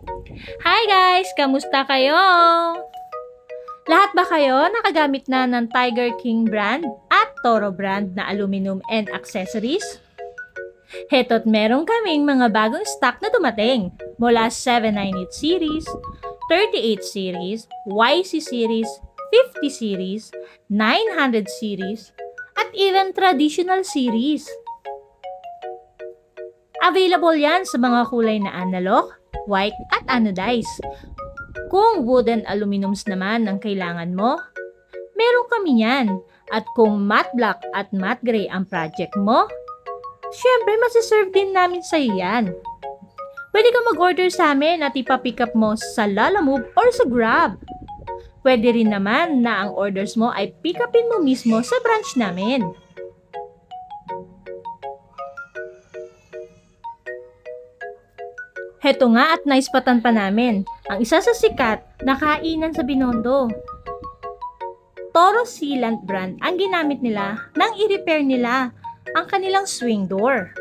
Hi guys! Kamusta kayo? Lahat ba kayo nakagamit na ng Tiger King brand at Toro brand na aluminum and accessories? Heto't meron kaming mga bagong stock na dumating mula 798 series, 38 series, YC series, 50 series, 900 series, at even traditional series. Available yan sa mga kulay na analog, white at anodized. Kung wood and aluminums naman ang kailangan mo, meron kami yan. At kung matte black at matte gray ang project mo, syempre masiserve din namin sa yan. Pwede ka mag-order sa amin at ipa-pick up mo sa Lalamove or sa Grab. Pwede rin naman na ang orders mo ay pick upin mo mismo sa branch namin. Heto nga at naispatan pa namin, ang isa sa sikat na kainan sa Binondo. Toro Sealant brand ang ginamit nila nang i-repair nila ang kanilang swing door.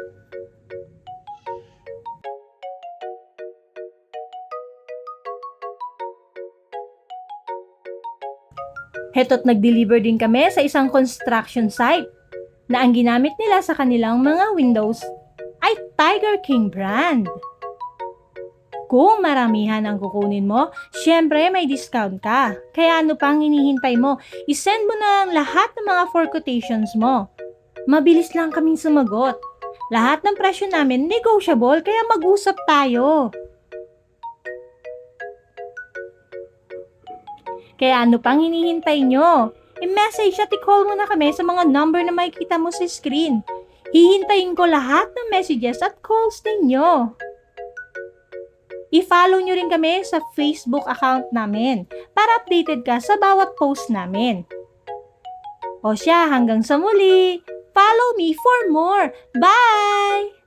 Heto't nag-deliver din kami sa isang construction site na ang ginamit nila sa kanilang mga windows ay Tiger King brand. Kung maramihan ang kukunin mo, syempre may discount ka. Kaya ano pang hinihintay mo? I-send mo na ang lahat ng mga for quotations mo. Mabilis lang kaming sumagot. Lahat ng presyo namin negotiable kaya mag-usap tayo. Kaya ano pang hinihintay nyo? I-message at i-call mo na kami sa mga number na makikita mo sa screen. Hihintayin ko lahat ng messages at calls ninyo. I-follow nyo rin kami sa Facebook account namin para updated ka sa bawat post namin. O siya, hanggang sa muli! Follow me for more! Bye!